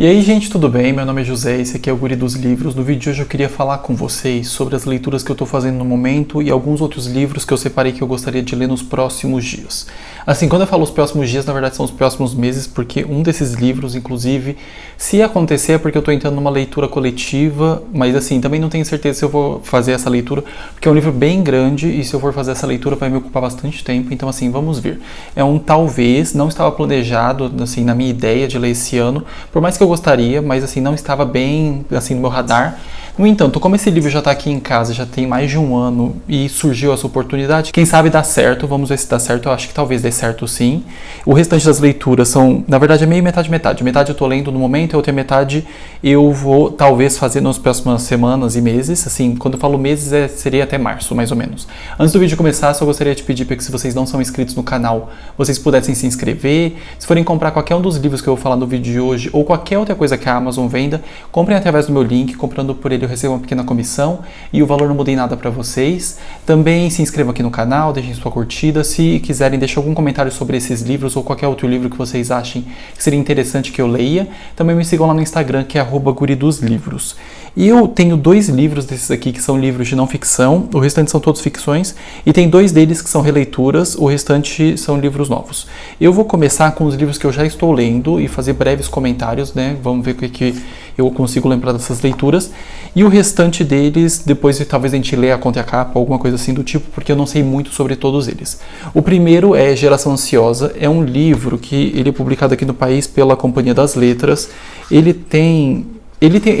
E aí, gente, tudo bem? Meu nome é José, esse aqui é o Guri dos Livros. No vídeo de hoje eu queria falar com vocês sobre as leituras que eu estou fazendo no momento e alguns outros livros que eu separei que eu gostaria de ler nos próximos dias. Assim, quando eu falo os próximos dias, na verdade são os próximos meses, porque um desses livros, inclusive, se acontecer é porque eu estou entrando numa leitura coletiva, mas assim, também não tenho certeza se eu vou fazer essa leitura, porque é um livro bem grande e se eu for fazer essa leitura vai me ocupar bastante tempo, então assim, vamos ver. É um talvez, não estava planejado, assim, na minha ideia de ler esse ano, por mais que eu gostaria, mas assim, não estava bem assim no meu radar. No entanto, como esse livro já está aqui em casa, já tem mais de um ano e surgiu essa oportunidade, quem sabe dá certo, vamos ver se dá certo, eu acho que talvez dê certo sim. O restante das leituras são, na verdade é meio metade, metade. Metade eu estou lendo no momento, a outra metade eu vou talvez fazer nas próximas semanas e meses, assim, quando eu falo meses seria até março, mais ou menos. Antes do vídeo começar, só gostaria de pedir para que se vocês não são inscritos no canal, vocês pudessem se inscrever. Se forem comprar qualquer um dos livros que eu vou falar no vídeo de hoje, ou qualquer outra coisa que a Amazon venda, comprem através do meu link, comprando por ele eu recebo uma pequena comissão e o valor não muda em nada para vocês. Também se inscrevam aqui no canal, deixem sua curtida, se quiserem deixar algum comentário sobre esses livros ou qualquer outro livro que vocês achem que seria interessante que eu leia. Também me sigam lá no Instagram, que é @guridosLivros. E eu tenho 2 livros desses aqui que são livros de não ficção, o restante são todos ficções, e tem 2 deles que são releituras, o restante são livros novos. Eu vou começar com os livros que eu já estou lendo e fazer breves comentários, né? Vamos ver o que eu consigo lembrar dessas leituras. E o restante deles, depois talvez a gente lê a conta e a capa, alguma coisa assim do tipo, porque eu não sei muito sobre todos eles. O primeiro é Geração Ansiosa, é um livro que ele é publicado aqui no país pela Companhia das Letras. Ele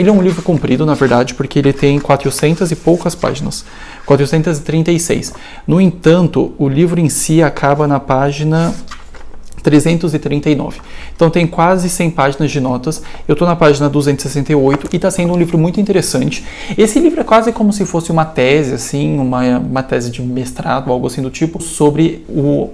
é um livro comprido, na verdade, porque ele tem 400 e poucas páginas, 436. No entanto, o livro em si acaba na página 339. Então tem quase 100 páginas de notas. Eu estou na página 268 e está sendo um livro muito interessante. Esse livro é quase como se fosse uma tese, assim, uma tese de mestrado, algo assim do tipo, sobre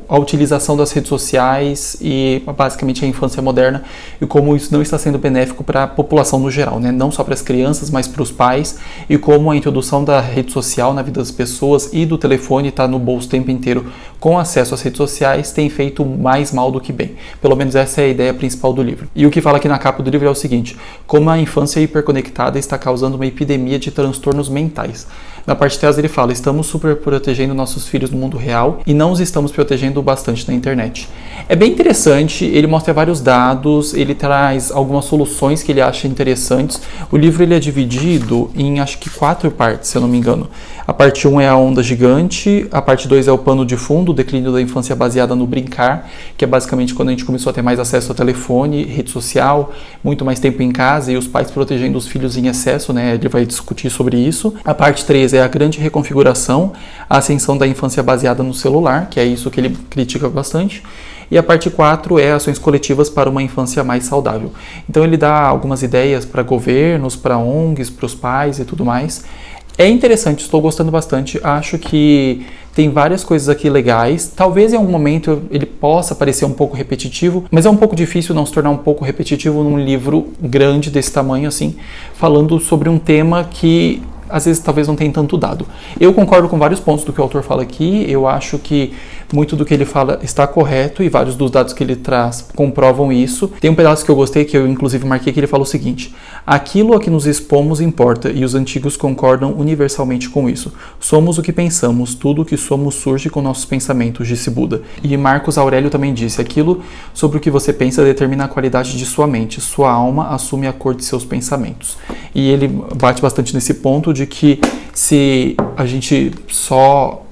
a utilização das redes sociais e basicamente a infância moderna e como isso não está sendo benéfico para a população no geral, né? Não só para as crianças, mas para os pais, e como a introdução da rede social na vida das pessoas e do telefone está no bolso o tempo inteiro com acesso às redes sociais tem feito mais mal do que bem. Pelo menos essa é a ideia principal do livro. E o que fala aqui na capa do livro é o seguinte: como a infância hiperconectada está causando uma epidemia de transtornos mentais. Na parte de trás ele fala: estamos super protegendo nossos filhos no mundo real e não os estamos protegendo bastante na internet. É bem interessante, ele mostra vários dados, ele traz algumas soluções que ele acha interessantes. O livro ele é dividido em acho que 4 partes, se eu não me engano. A parte 1 é a onda gigante, a parte 2 é o pano de fundo, o declínio da infância baseada no brincar, que é basicamente quando a gente começou a ter mais acesso ao telefone, rede social, muito mais tempo em casa e os pais protegendo os filhos em excesso, né? Ele vai discutir sobre isso. A parte 3 é a grande reconfiguração, a ascensão da infância baseada no celular, que é isso que ele critica bastante. E a parte 4 é ações coletivas para uma infância mais saudável. Então ele dá algumas ideias para governos, para ONGs, para os pais e tudo mais. É interessante, estou gostando bastante, acho que tem várias coisas aqui legais. Talvez em algum momento ele possa parecer um pouco repetitivo, mas é um pouco difícil não se tornar um pouco repetitivo num livro grande desse tamanho assim, falando sobre um tema que às vezes talvez não tenha tanto dado. Eu concordo com vários pontos do que o autor fala aqui, eu acho que muito do que ele fala está correto e vários dos dados que ele traz comprovam isso. Tem um pedaço que eu gostei, que eu inclusive marquei, que ele fala o seguinte: aquilo a que nos expomos importa e os antigos concordam universalmente com isso. Somos o que pensamos, tudo o que somos surge com nossos pensamentos, disse Buda. E Marcos Aurélio também disse: aquilo sobre o que você pensa determina a qualidade de sua mente, sua alma assume a cor de seus pensamentos. E ele bate bastante nesse ponto de que se a gente só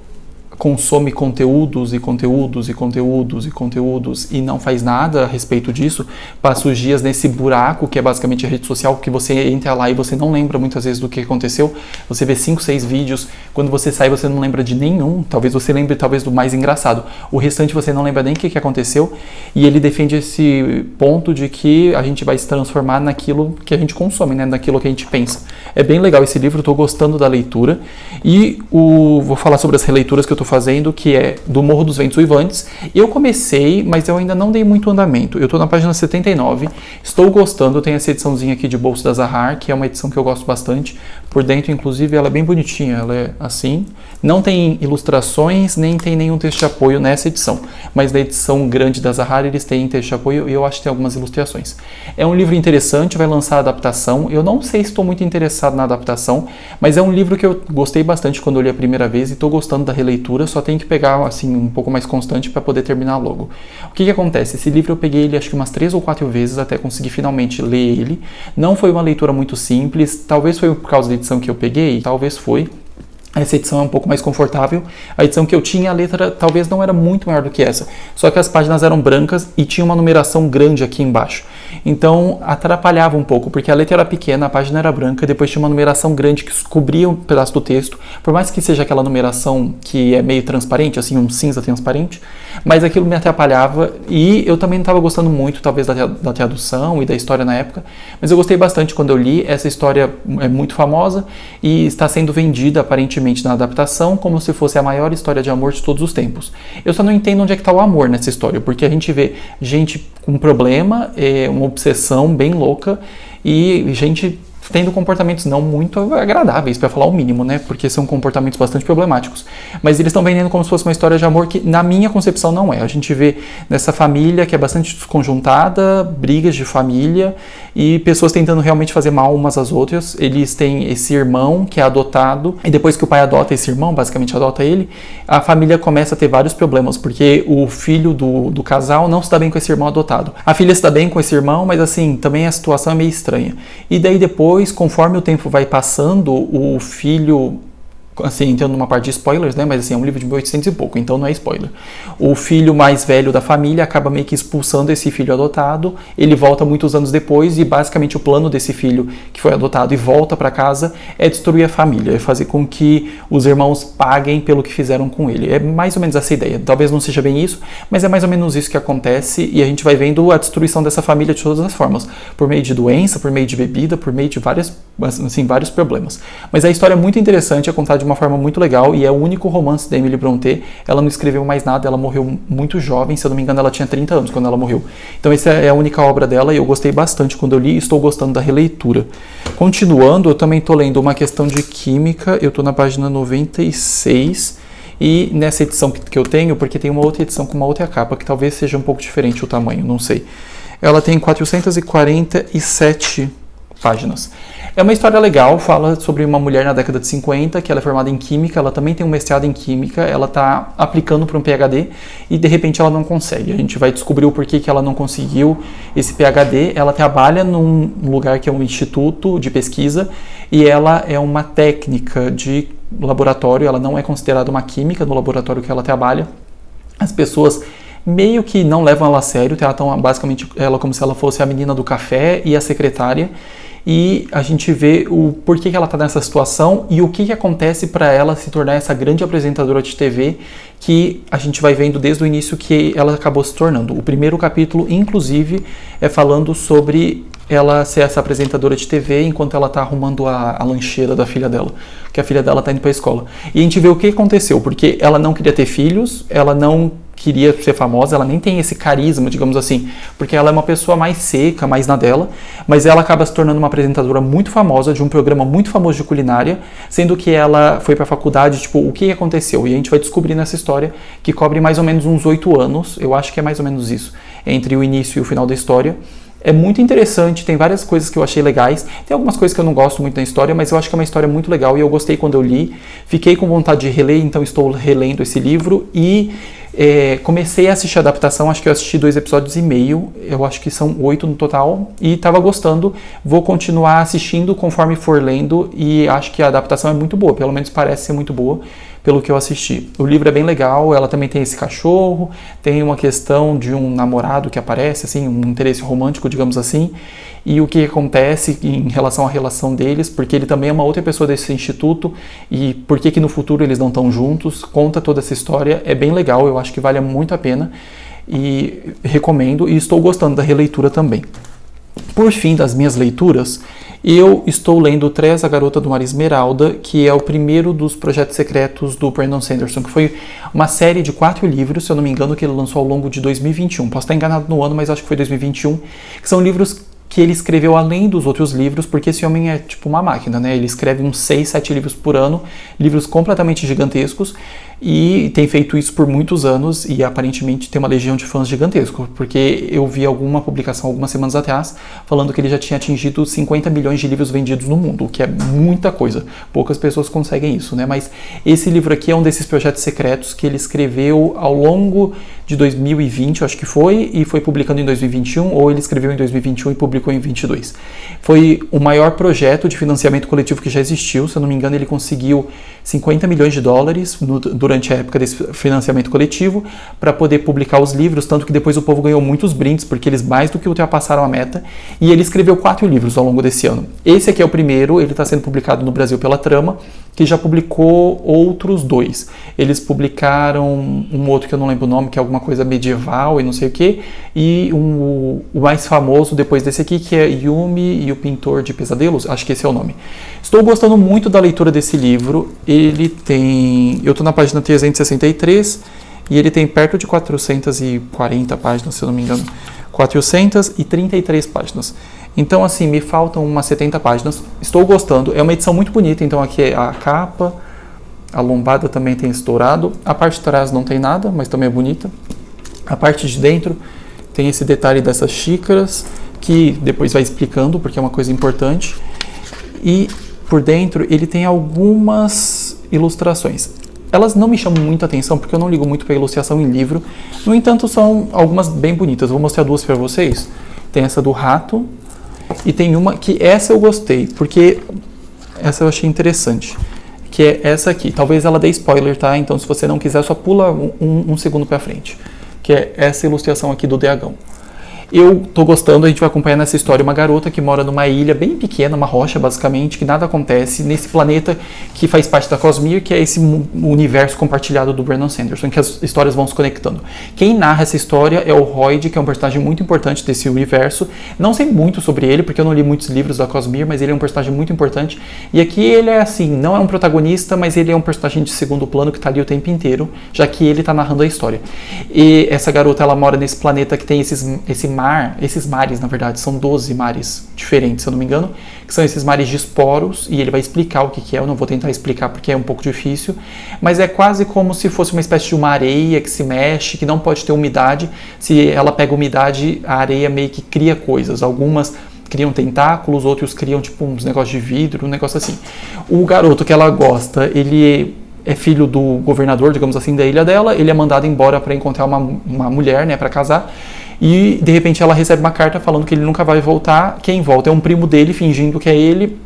consome conteúdos e conteúdos e conteúdos e conteúdos e não faz nada a respeito disso, passa os dias nesse buraco que é basicamente a rede social, que você entra lá e você não lembra muitas vezes do que aconteceu, você vê 5, 6 vídeos, quando você sai você não lembra de nenhum, talvez você lembre talvez do mais engraçado, o restante você não lembra nem o que aconteceu, e ele defende esse ponto de que a gente vai se transformar naquilo que a gente consome, né? Naquilo que a gente pensa. É bem legal esse livro, estou gostando da leitura, e vou falar sobre as releituras que eu estou fazendo, que é do Morro dos Ventos Uivantes. Eu comecei, mas eu ainda não dei muito andamento. Eu estou na página 79, estou gostando, tem essa ediçãozinha aqui de bolso da Zahar, que é uma edição que eu gosto bastante. Por dentro, inclusive, ela é bem bonitinha, ela é assim. Não tem ilustrações, nem tem nenhum texto de apoio nessa edição. Mas na edição grande da Zahar, eles têm texto de apoio e eu acho que tem algumas ilustrações. É um livro interessante, vai lançar a adaptação. Eu não sei se estou muito interessado na adaptação, mas é um livro que eu gostei bastante quando eu li a primeira vez e estou gostando da releitura, só tenho que pegar assim um pouco mais constante para poder terminar logo. O que acontece? Esse livro eu peguei ele acho que umas 3 ou 4 vezes até conseguir finalmente ler ele. Não foi uma leitura muito simples, talvez foi por causa da edição que eu peguei, talvez foi. Essa edição é um pouco mais confortável. A edição que eu tinha, a letra talvez não era muito maior do que essa. Só que as páginas eram brancas e tinha uma numeração grande aqui embaixo. Então atrapalhava um pouco, porque a letra era pequena, a página era branca, depois tinha uma numeração grande que cobria um pedaço do texto. Por mais que seja aquela numeração que é meio transparente, assim, um cinza transparente, mas aquilo me atrapalhava e eu também não estava gostando muito, talvez, da tradução e da história na época. Mas eu gostei bastante quando eu li. Essa história é muito famosa e está sendo vendida, aparentemente, na adaptação como se fosse a maior história de amor de todos os tempos. Eu só não entendo onde é que está o amor nessa história, porque a gente vê gente com problema, uma obsessão bem louca e gente tendo comportamentos não muito agradáveis, para falar o mínimo, né? Porque são comportamentos bastante problemáticos. Mas eles estão vendendo como se fosse uma história de amor que, na minha concepção, não é. A gente vê nessa família que é bastante desconjuntada, brigas de família e pessoas tentando realmente fazer mal umas às outras. Eles têm esse irmão que é adotado e depois que o pai adota esse irmão, basicamente adota ele, a família começa a ter vários problemas, porque o filho do casal não se dá bem com esse irmão adotado. A filha se dá bem com esse irmão, mas assim, também a situação é meio estranha. E daí depois, conforme o tempo vai passando, o filho, assim, entrando numa parte de spoilers, né, mas assim, é um livro de 1800 e pouco, então não é spoiler. O filho mais velho da família acaba meio que expulsando esse filho adotado, ele volta muitos anos depois e basicamente o plano desse filho que foi adotado e volta para casa é destruir a família, é fazer com que os irmãos paguem pelo que fizeram com ele. É mais ou menos essa ideia, talvez não seja bem isso, mas é mais ou menos isso que acontece e a gente vai vendo a destruição dessa família de todas as formas, por meio de doença, por meio de bebida, por meio de vários problemas. Mas a história é muito interessante, é contada de uma forma muito legal e é o único romance da Emily Brontë. Ela não escreveu mais nada, ela morreu muito jovem, se eu não me engano ela tinha 30 anos quando ela morreu. Então essa é a única obra dela e eu gostei bastante quando eu li e estou gostando da releitura. Continuando, eu também estou lendo Uma Questão de Química, eu estou na página 96 e nessa edição que eu tenho, porque tem uma outra edição com uma outra capa que talvez seja um pouco diferente o tamanho, não sei. Ela tem 447 páginas. É uma história legal, fala sobre uma mulher na década de 50, que ela é formada em Química, ela também tem um mestrado em Química, ela está aplicando para um PhD e de repente ela não consegue. A gente vai descobrir o porquê que ela não conseguiu esse PhD. Ela trabalha num lugar que é um instituto de pesquisa e ela é uma técnica de laboratório, ela não é considerada uma química no laboratório que ela trabalha. As pessoas meio que não levam ela a sério, tratam basicamente ela como se ela fosse a menina do café e a secretária. E a gente vê o porquê que ela está nessa situação e o que acontece para ela se tornar essa grande apresentadora de TV que a gente vai vendo desde o início que ela acabou se tornando. O primeiro capítulo, inclusive, é falando sobre ela ser essa apresentadora de TV enquanto ela está arrumando a lancheira da filha dela, que a filha dela está indo para a escola. E a gente vê o que aconteceu, porque ela não queria ter filhos, ela não queria ser famosa, ela nem tem esse carisma, digamos assim, porque ela é uma pessoa mais seca, mais na dela, mas ela acaba se tornando uma apresentadora muito famosa de um programa muito famoso de culinária, sendo que ela foi para a faculdade, tipo, o que aconteceu? E a gente vai descobrir nessa história que cobre mais ou menos uns 8 anos, eu acho que é mais ou menos isso, entre o início e o final da história. É muito interessante, tem várias coisas que eu achei legais, tem algumas coisas que eu não gosto muito da história, mas eu acho que é uma história muito legal e eu gostei quando eu li, fiquei com vontade de reler, então estou relendo esse livro e comecei a assistir a adaptação, acho que eu assisti 2 episódios e meio, eu acho que são 8 no total, e estava gostando, vou continuar assistindo conforme for lendo e acho que a adaptação é muito boa, pelo menos parece ser muito boa, pelo que eu assisti. O livro é bem legal, ela também tem esse cachorro, tem uma questão de um namorado que aparece, assim, um interesse romântico, digamos assim, e o que acontece em relação à relação deles, porque ele também é uma outra pessoa desse instituto, e por que no futuro eles não estão juntos, conta toda essa história, é bem legal, eu acho que vale muito a pena, e recomendo, e estou gostando da releitura também. Por fim das minhas leituras, eu estou lendo Trés, a Garota do Mar Esmeralda, que é o primeiro dos projetos secretos do Brandon Sanderson, que foi uma série de 4 livros, se eu não me engano, que ele lançou ao longo de 2021. Posso estar enganado no ano, mas acho que foi 2021, que são livros que ele escreveu além dos outros livros, porque esse homem é tipo uma máquina, né? Ele escreve uns 6, 7 livros por ano, livros completamente gigantescos, e tem feito isso por muitos anos, e aparentemente tem uma legião de fãs gigantesco, porque eu vi alguma publicação algumas semanas atrás, falando que ele já tinha atingido 50 milhões de livros vendidos no mundo, o que é muita coisa. Poucas pessoas conseguem isso, né? Mas esse livro aqui é um desses projetos secretos que ele escreveu ao longo de 2020, eu acho que foi, e foi publicando em 2021, ou ele escreveu em 2021 e publicou em 2022. Foi o maior projeto de financiamento coletivo que já existiu, se eu não me engano ele conseguiu 50 milhões de dólares durante a época desse financiamento coletivo para poder publicar os livros, tanto que depois o povo ganhou muitos brindes, porque eles mais do que ultrapassaram a meta, e ele escreveu 4 livros ao longo desse ano. Esse aqui é o primeiro, ele está sendo publicado no Brasil pela Trama, que já publicou outros 2. Eles publicaram um outro que eu não lembro o nome, que é alguma coisa medieval e não sei o que, e o mais famoso depois desse aqui, que é Yumi e o Pintor de Pesadelos, acho que esse é o nome. Estou gostando muito da leitura desse livro, ele tem... eu estou na página 363 e ele tem perto de 440 páginas, se eu não me engano, 433 páginas. Então, assim, me faltam umas 70 páginas. Estou gostando. É uma edição muito bonita. Então, aqui é a capa. A lombada também tem estourado. A parte de trás não tem nada, mas também é bonita. A parte de dentro tem esse detalhe dessas xícaras, que depois vai explicando, porque é uma coisa importante. E por dentro ele tem algumas ilustrações. Elas não me chamam muita atenção, porque eu não ligo muito para ilustração em livro. No entanto, são algumas bem bonitas. Vou mostrar 2 para vocês. Tem essa do rato. E tem uma que essa eu gostei, porque essa eu achei interessante, que é essa aqui. Talvez ela dê spoiler, tá? Então, se você não quiser, só pula um segundo para frente, que é essa ilustração aqui do dragão. Eu tô gostando, a gente vai acompanhar nessa história uma garota que mora numa ilha bem pequena, uma rocha basicamente, que nada acontece, nesse planeta que faz parte da Cosmere, que é esse universo compartilhado do Brandon Sanderson, que as histórias vão se conectando. Quem narra essa história é o Royd, que é um personagem muito importante desse universo. Não sei muito sobre ele, porque eu não li muitos livros da Cosmere, mas ele é um personagem muito importante. E aqui ele é assim, não é um protagonista, mas ele é um personagem de segundo plano que tá ali o tempo inteiro, já que ele tá narrando a história. E essa garota, ela mora nesse planeta que tem esses mares, na verdade, são 12 mares diferentes, se eu não me engano, que são esses mares de esporos, e ele vai explicar o que é, eu não vou tentar explicar porque é um pouco difícil, mas é quase como se fosse uma espécie de uma areia que se mexe, que não pode ter umidade. Se ela pega umidade, a areia meio que cria coisas, algumas criam tentáculos, outros criam tipo uns negócios de vidro, um negócio assim. O garoto que ela gosta, ele é filho do governador, digamos assim, da ilha dela, ele é mandado embora para encontrar uma mulher, né, para casar. E, de repente, ela recebe uma carta falando que ele nunca vai voltar. Quem volta é um primo dele, fingindo que é ele.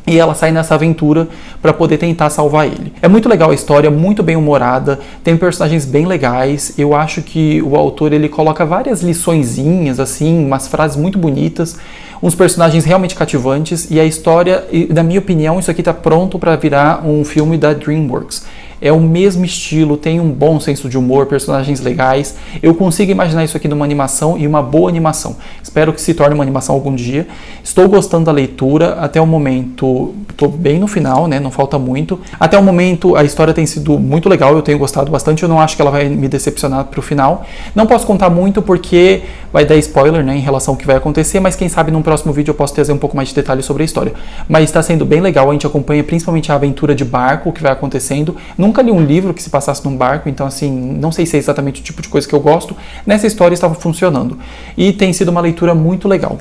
E ela sai nessa aventura para poder tentar salvar ele. É muito legal a história, muito bem humorada, tem personagens bem legais. Eu acho que o autor ele coloca várias liçõezinhas, assim, umas frases muito bonitas, uns personagens realmente cativantes. E a história, na minha opinião, isso aqui está pronto para virar um filme da DreamWorks. É o mesmo estilo, tem um bom senso de humor, personagens legais. Eu consigo imaginar isso aqui numa animação, e uma boa animação. Espero que se torne uma animação algum dia. Estou gostando da leitura, até o momento estou bem no final, né? Não falta muito. Até o momento a história tem sido muito legal, eu tenho gostado bastante. Eu não acho que ela vai me decepcionar para o final. Não posso contar muito porque vai dar spoiler, né, em relação ao que vai acontecer, mas quem sabe num próximo vídeo eu posso trazer um pouco mais de detalhes sobre a história. Mas está sendo bem legal, a gente acompanha principalmente a aventura de barco, o que vai acontecendo. Nunca li um livro que se passasse num barco, então assim, não sei se é exatamente o tipo de coisa que eu gosto. Nessa história estava funcionando. E tem sido uma leitura muito legal.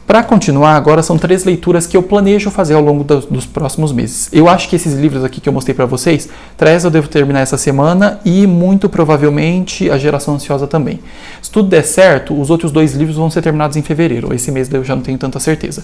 Para continuar, agora são 3 leituras que eu planejo fazer ao longo dos próximos meses. Eu acho que esses livros aqui que eu mostrei para vocês, 3 eu devo terminar essa semana e muito provavelmente A Geração Ansiosa também. Se tudo der certo, os outros 2 livros vão ser terminados em fevereiro. Esse mês eu já não tenho tanta certeza.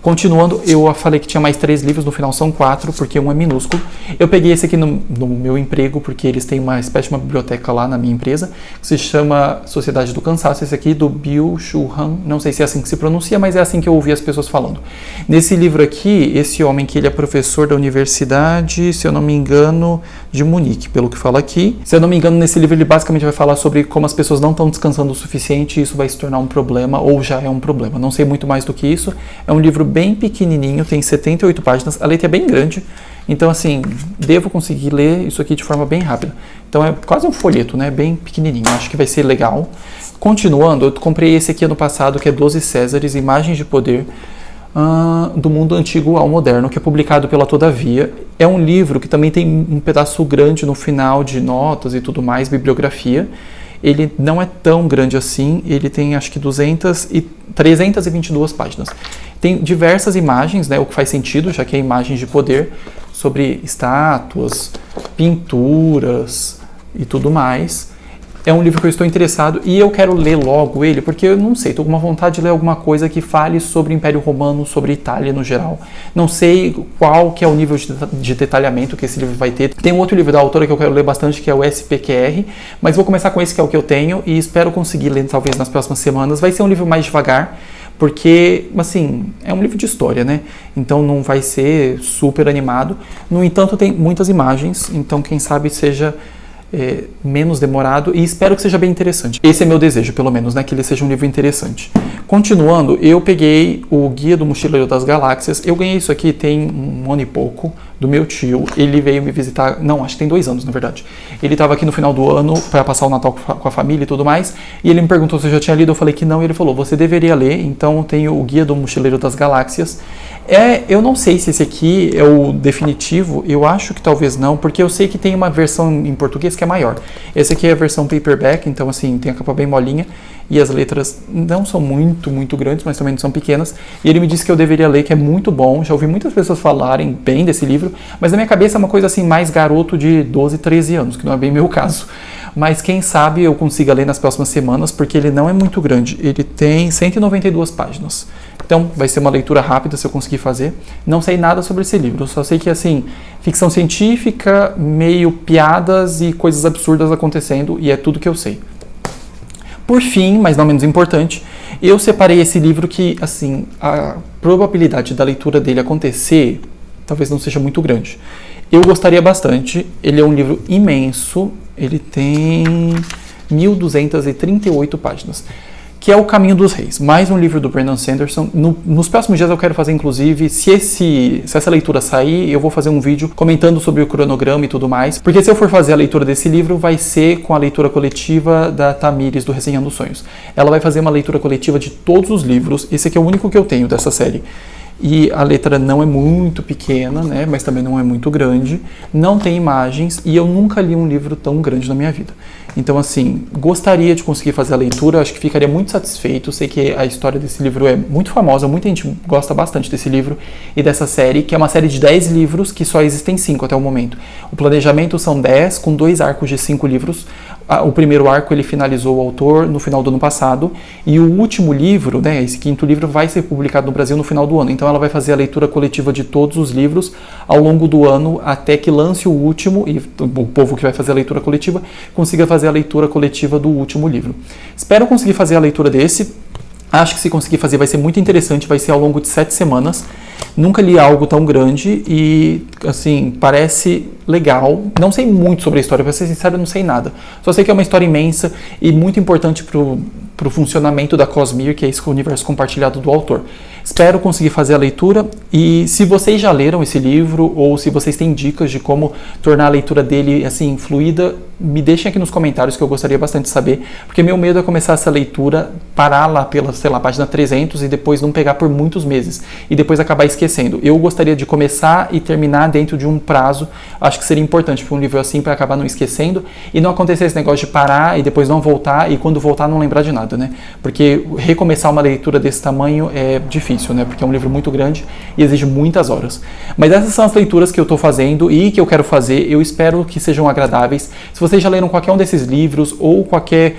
Continuando, eu falei que tinha mais 3 livros, no final são 4, porque um é minúsculo. Eu peguei esse aqui no meu emprego, porque eles têm uma espécie de uma biblioteca lá na minha empresa, que se chama Sociedade do Cansaço, esse aqui do Byung-Chul Han, não sei se é assim que se pronuncia, mas é assim que eu ouvi as pessoas falando. Nesse livro aqui, esse homem que ele é professor da universidade, se eu não me engano, de Munique, pelo que fala aqui. Se eu não me engano, nesse livro ele basicamente vai falar sobre como as pessoas não estão descansando o suficiente e isso vai se tornar um problema, ou já é um problema. Não sei muito mais do que isso. É um livro bem pequenininho, tem 78 páginas, a letra é bem grande, então assim, devo conseguir ler isso aqui de forma bem rápida. Então é quase um folheto, né, bem pequenininho, acho que vai ser legal. Continuando, eu comprei esse aqui ano passado, que é 12 Césares, Imagens de Poder, do Mundo Antigo ao Moderno, que é publicado pela Todavia. É um livro que também tem um pedaço grande no final de notas e tudo mais, bibliografia. Ele não é tão grande assim, ele tem acho que 322 páginas. Tem diversas imagens, né, o que faz sentido, já que é imagens de poder, sobre estátuas, pinturas e tudo mais. É um livro que eu estou interessado e eu quero ler logo ele, porque eu não sei, estou com uma vontade de ler alguma coisa que fale sobre o Império Romano, sobre Itália no geral. Não sei qual que é o nível de detalhamento que esse livro vai ter. Tem um outro livro da autora que eu quero ler bastante, que é o SPQR, mas vou começar com esse que é o que eu tenho e espero conseguir ler talvez nas próximas semanas. Vai ser um livro mais devagar, porque, assim, é um livro de história, né? Então não vai ser super animado. No entanto, tem muitas imagens, então quem sabe seja menos demorado e espero que seja bem interessante. Esse é meu desejo, pelo menos, né? Que ele seja um livro interessante. Continuando, eu peguei o Guia do Mochileiro das Galáxias. Eu ganhei isso aqui tem um ano e pouco, do meu tio. Ele veio me visitar, não, acho que tem 2 anos, na verdade. Ele estava aqui no final do ano para passar o Natal com a família e tudo mais, e ele me perguntou se eu já tinha lido, eu falei que não, e ele falou, você deveria ler, então tem o Guia do Mochileiro das Galáxias. Eu não sei se esse aqui é o definitivo, eu acho que talvez não, porque eu sei que tem uma versão em português que é maior. Esse aqui é a versão paperback, então assim, tem a capa bem molinha, e as letras não são muito grandes, mas também não são pequenas, e ele me disse que eu deveria ler, que é muito bom, já ouvi muitas pessoas falarem bem desse livro, mas na minha cabeça é uma coisa assim, mais garoto de 12, 13 anos, que não é bem meu caso. Mas quem sabe eu consiga ler nas próximas semanas, porque ele não é muito grande, ele tem 192 páginas. Então vai ser uma leitura rápida se eu conseguir fazer. Não sei nada sobre esse livro, eu só sei que assim, ficção científica, meio piadas e coisas absurdas acontecendo, e é tudo que eu sei. Por fim, mas não menos importante, eu separei esse livro que, assim, a probabilidade da leitura dele acontecer talvez não seja muito grande. Eu gostaria bastante, ele é um livro imenso, ele tem 1.238 páginas, que é O Caminho dos Reis, mais um livro do Brandon Sanderson. Nos próximos dias eu quero fazer, inclusive, se essa leitura sair, eu vou fazer um vídeo comentando sobre o cronograma e tudo mais, porque se eu for fazer a leitura desse livro, vai ser com a leitura coletiva da Tamires, do Resenhando Sonhos. Ela vai fazer uma leitura coletiva de todos os livros, esse aqui é o único que eu tenho dessa série. E a letra não é muito pequena, né, mas também não é muito grande, não tem imagens e eu nunca li um livro tão grande na minha vida. Então, assim, gostaria de conseguir fazer a leitura, acho que ficaria muito satisfeito. Sei que a história desse livro é muito famosa, muita gente gosta bastante desse livro e dessa série, que é uma série de 10 livros, que só existem 5 até o momento. O planejamento são 10, com 2 arcos de 5 livros. O primeiro arco ele finalizou o autor no final do ano passado, e o último livro, né, esse 5º livro, vai ser publicado no Brasil no final do ano. Então ela vai fazer a leitura coletiva de todos os livros ao longo do ano, até que lance o último, e o povo que vai fazer a leitura coletiva consiga fazer a leitura coletiva do último livro. Espero conseguir fazer a leitura desse. Acho que se conseguir fazer vai ser muito interessante, vai ser ao longo de 7 semanas. Nunca li algo tão grande e, assim, parece legal. Não sei muito sobre a história, para ser sincero, eu não sei nada. Só sei que é uma história imensa e muito importante para o funcionamento da Cosmere, que é esse universo compartilhado do autor. Espero conseguir fazer a leitura, e se vocês já leram esse livro ou se vocês têm dicas de como tornar a leitura dele assim fluida, me deixem aqui nos comentários, que eu gostaria bastante de saber, porque meu medo é começar essa leitura, parar lá pela, sei lá, página 300 e depois não pegar por muitos meses e depois acabar esquecendo. Eu gostaria de começar e terminar dentro de um prazo. Acho que seria importante para um livro assim, para acabar não esquecendo e não acontecer esse negócio de parar e depois não voltar, e quando voltar não lembrar de nada, né? Porque recomeçar uma leitura desse tamanho é difícil, né? Porque é um livro muito grande e exige muitas horas. Mas essas são as leituras que eu estou fazendo e que eu quero fazer. Eu espero que sejam agradáveis. Se vocês já leram qualquer um desses livros ou qualquer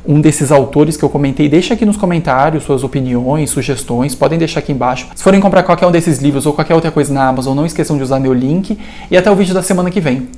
um desses autores que eu comentei, deixa aqui nos comentários suas opiniões, sugestões, podem deixar aqui embaixo. Se forem comprar qualquer um desses livros ou qualquer outra coisa na Amazon, não esqueçam de usar meu link, e até o vídeo da semana que vem.